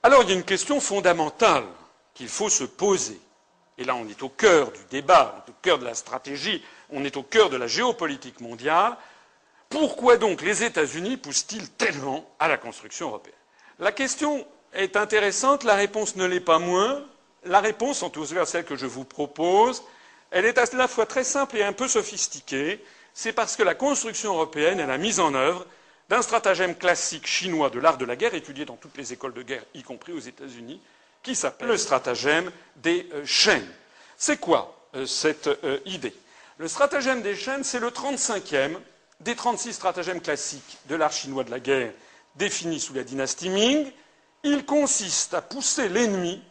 Alors il y a une question fondamentale qu'il faut se poser. Et là on est au cœur du débat, on est au cœur de la stratégie, on est au cœur de la géopolitique mondiale. Pourquoi donc les États-Unis poussent-ils tellement à la construction européenne? La question est intéressante, la réponse ne l'est pas moins. La réponse, en tout cas celle que je vous propose, elle est à la fois très simple et un peu sophistiquée. C'est parce que la construction européenne est la mise en œuvre d'un stratagème classique chinois de l'art de la guerre, étudié dans toutes les écoles de guerre, y compris aux États-Unis, qui s'appelle le stratagème des chaînes. C'est quoi cette idée? Le stratagème des chaînes, c'est le 35e des 36 stratagèmes classiques de l'art chinois de la guerre définis sous la dynastie Ming. Il consiste à pousser l'ennemi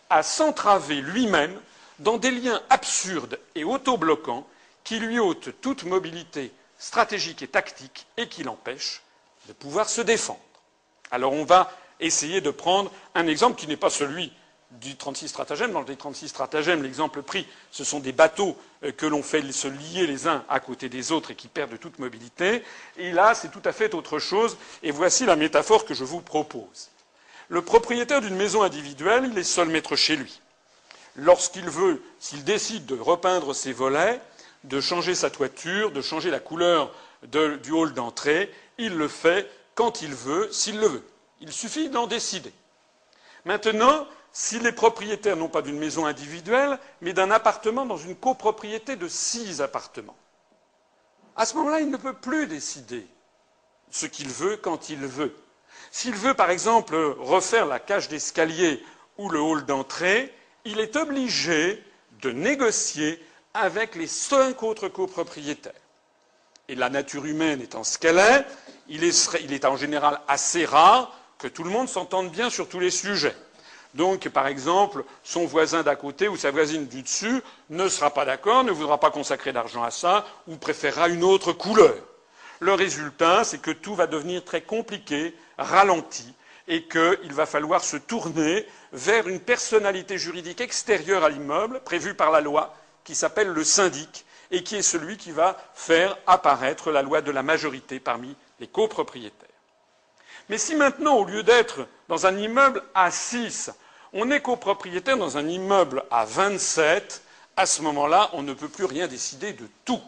à s'entraver lui-même dans des liens absurdes et autobloquants qui lui ôtent toute mobilité stratégique et tactique et qui l'empêchent de pouvoir se défendre. Alors on va essayer de prendre un exemple qui n'est pas celui du 36 stratagème. Dans les 36 stratagèmes, l'exemple pris, ce sont des bateaux que l'on fait se lier les uns à côté des autres et qui perdent toute mobilité. Et là, c'est tout à fait autre chose. Et voici la métaphore que je vous propose. Le propriétaire d'une maison individuelle, il est seul maître chez lui. Lorsqu'il veut, s'il décide de repeindre ses volets, de changer sa toiture, de changer la couleur du hall d'entrée, il le fait quand il veut, s'il le veut. Il suffit d'en décider. Maintenant, s'il est propriétaire non pas d'une maison individuelle, mais d'un appartement dans une copropriété de 6 appartements, à ce moment-là, il ne peut plus décider ce qu'il veut quand il veut. S'il veut, par exemple, refaire la cage d'escalier ou le hall d'entrée, il est obligé de négocier avec les 5 autres copropriétaires. Et la nature humaine étant ce qu'elle est, il est en général assez rare que tout le monde s'entende bien sur tous les sujets. Donc, par exemple, son voisin d'à côté ou sa voisine du dessus ne sera pas d'accord, ne voudra pas consacrer d'argent à ça, ou préférera une autre couleur. Le résultat, c'est que tout va devenir très compliqué, ralenti, et qu'il va falloir se tourner vers une personnalité juridique extérieure à l'immeuble, prévue par la loi, qui s'appelle le syndic, et qui est celui qui va faire apparaître la loi de la majorité parmi les copropriétaires. Mais si maintenant, au lieu d'être dans un immeuble à 6, on est copropriétaire dans un immeuble à 27, à ce moment-là, on ne peut plus rien décider de tout.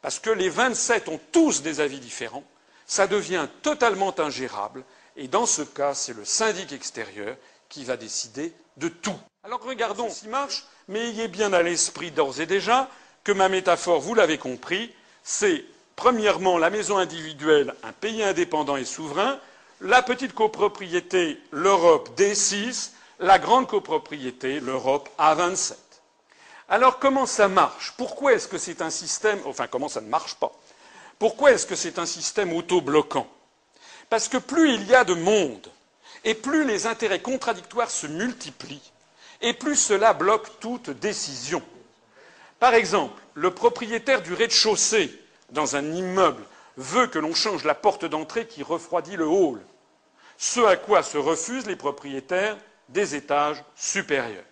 Parce que les 27 ont tous des avis différents, ça devient totalement ingérable, et dans ce cas, c'est le syndic extérieur qui va décider de tout. Alors regardons si ça marche, mais ayez bien à l'esprit d'ores et déjà que ma métaphore, vous l'avez compris, c'est premièrement la maison individuelle, un pays indépendant et souverain, la petite copropriété, l'Europe D6, la grande copropriété, l'Europe A27. Alors comment ça marche? Pourquoi est-ce que c'est un système... Enfin, comment ça ne marche pas? Pourquoi est-ce que c'est un système autobloquant? Parce que plus il y a de monde, et plus les intérêts contradictoires se multiplient, et plus cela bloque toute décision. Par exemple, le propriétaire du rez-de-chaussée dans un immeuble veut que l'on change la porte d'entrée qui refroidit le hall, ce à quoi se refusent les propriétaires des étages supérieurs.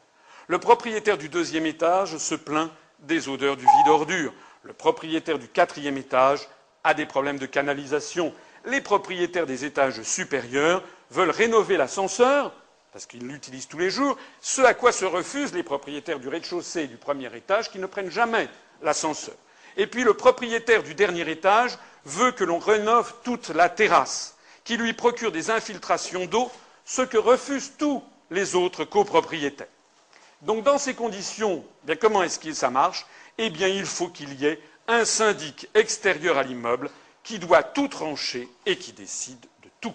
Le propriétaire du 2e étage se plaint des odeurs du vide-ordures. Le propriétaire du 4e étage a des problèmes de canalisation. Les propriétaires des étages supérieurs veulent rénover l'ascenseur, parce qu'ils l'utilisent tous les jours, ce à quoi se refusent les propriétaires du rez-de-chaussée et du 1er étage qui ne prennent jamais l'ascenseur. Et puis le propriétaire du dernier étage veut que l'on rénove toute la terrasse, qui lui procure des infiltrations d'eau, ce que refusent tous les autres copropriétaires. Donc dans ces conditions, bien, comment est-ce que ça marche? Eh bien, il faut qu'il y ait un syndic extérieur à l'immeuble qui doit tout trancher et qui décide de tout.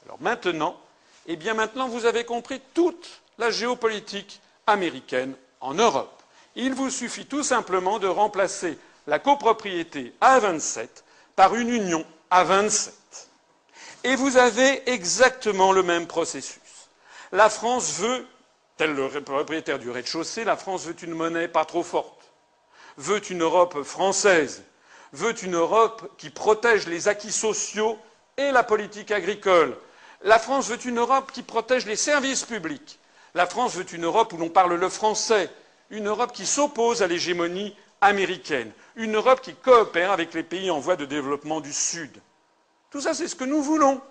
Alors maintenant, eh bien maintenant, vous avez compris toute la géopolitique américaine en Europe. Il vous suffit tout simplement de remplacer la copropriété à 27 par une union à 27. Et vous avez exactement le même processus. La France veut, tel le propriétaire du rez-de-chaussée, la France veut une monnaie pas trop forte, veut une Europe française, veut une Europe qui protège les acquis sociaux et la politique agricole. La France veut une Europe qui protège les services publics. La France veut une Europe où l'on parle le français, une Europe qui s'oppose à l'hégémonie américaine, une Europe qui coopère avec les pays en voie de développement du Sud. Tout ça, c'est ce que nous voulons.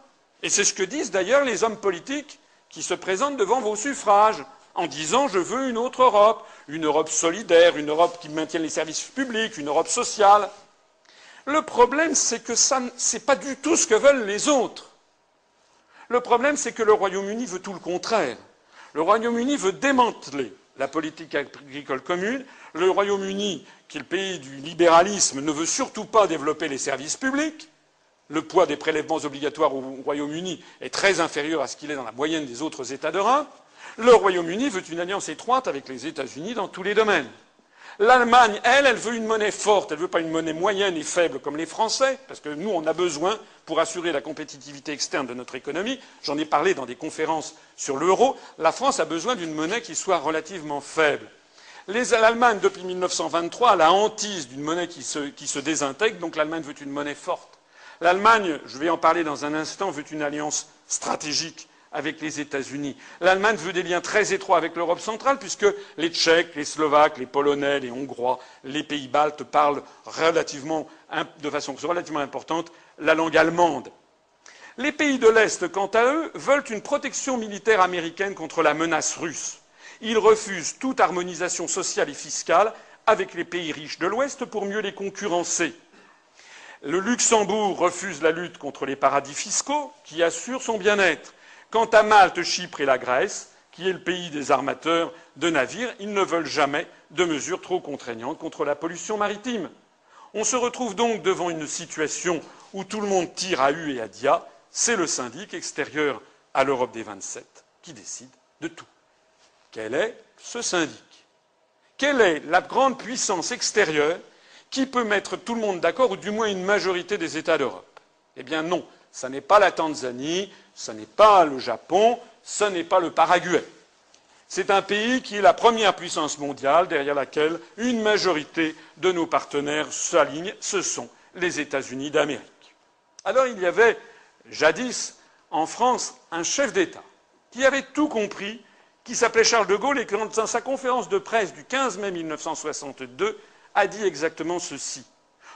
Et c'est ce que disent d'ailleurs les hommes politiques qui se présentent devant vos suffrages, en disant « je veux une autre Europe, une Europe solidaire, une Europe qui maintienne les services publics, une Europe sociale ». Le problème, c'est que ça, c'est pas du tout ce que veulent les autres. Le problème, c'est que le Royaume-Uni veut tout le contraire. Le Royaume-Uni veut démanteler la politique agricole commune. Le Royaume-Uni, qui est le pays du libéralisme, ne veut surtout pas développer les services publics. Le poids des prélèvements obligatoires au Royaume-Uni est très inférieur à ce qu'il est dans la moyenne des autres États d'Europe. Le Royaume-Uni veut une alliance étroite avec les États-Unis dans tous les domaines. L'Allemagne, elle veut une monnaie forte, elle ne veut pas une monnaie moyenne et faible comme les Français, parce que nous, on a besoin, pour assurer la compétitivité externe de notre économie, j'en ai parlé dans des conférences sur l'euro, la France a besoin d'une monnaie qui soit relativement faible. L'Allemagne, depuis 1923, a la hantise d'une monnaie qui se désintègre, donc l'Allemagne veut une monnaie forte. L'Allemagne, je vais en parler dans un instant, veut une alliance stratégique avec les États-Unis. L'Allemagne veut des liens très étroits avec l'Europe centrale, puisque les Tchèques, les Slovaques, les Polonais, les Hongrois, les pays baltes parlent de façon relativement importante la langue allemande. Les pays de l'Est, quant à eux, veulent une protection militaire américaine contre la menace russe. Ils refusent toute harmonisation sociale et fiscale avec les pays riches de l'Ouest pour mieux les concurrencer. Le Luxembourg refuse la lutte contre les paradis fiscaux qui assurent son bien-être. Quant à Malte, Chypre et la Grèce, qui est le pays des armateurs de navires, ils ne veulent jamais de mesures trop contraignantes contre la pollution maritime. On se retrouve donc devant une situation où tout le monde tire à hue et à dia. C'est le syndic extérieur à l'Europe des 27 qui décide de tout. Quel est ce syndic? Quelle est la grande puissance extérieure qui peut mettre tout le monde d'accord, ou du moins une majorité des États d'Europe? Eh bien non, ce n'est pas la Tanzanie, ce n'est pas le Japon, ce n'est pas le Paraguay. C'est un pays qui est la première puissance mondiale derrière laquelle une majorité de nos partenaires s'alignent, ce sont les États-Unis d'Amérique. Alors il y avait jadis en France un chef d'État qui avait tout compris, qui s'appelait Charles de Gaulle, et qui, dans sa conférence de presse du 15 mai 1962, a dit exactement ceci.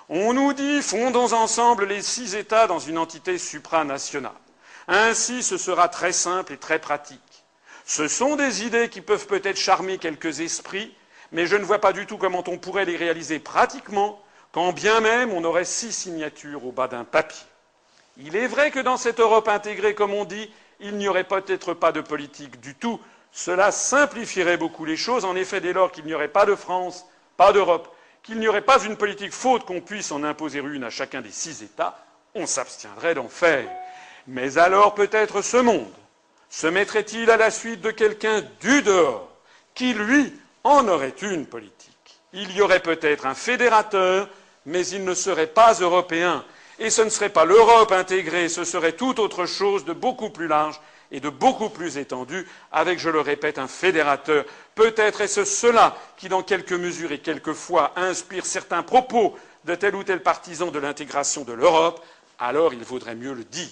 On nous dit, fondons ensemble les 6 États dans une entité supranationale. Ainsi, ce sera très simple et très pratique. Ce sont des idées qui peuvent peut-être charmer quelques esprits, mais je ne vois pas du tout comment on pourrait les réaliser pratiquement, quand bien même on aurait 6 signatures au bas d'un papier. Il est vrai que dans cette Europe intégrée, comme on dit, il n'y aurait peut-être pas de politique du tout. Cela simplifierait beaucoup les choses. En effet, dès lors qu'il n'y aurait pas de France, pas d'Europe, qu'il n'y aurait pas une politique faute qu'on puisse en imposer une à chacun des 6 États, on s'abstiendrait d'en faire. Mais alors peut-être ce monde se mettrait-il à la suite de quelqu'un du dehors qui, lui, en aurait une politique. Il y aurait peut-être un fédérateur, mais il ne serait pas européen. Et ce ne serait pas l'Europe intégrée, ce serait tout autre chose de beaucoup plus large et de beaucoup plus étendu, avec, je le répète, un fédérateur. Peut-être est-ce cela qui, dans quelques mesures et quelquefois, inspire certains propos de tel ou tel partisan de l'intégration de l'Europe. Alors il vaudrait mieux le dire.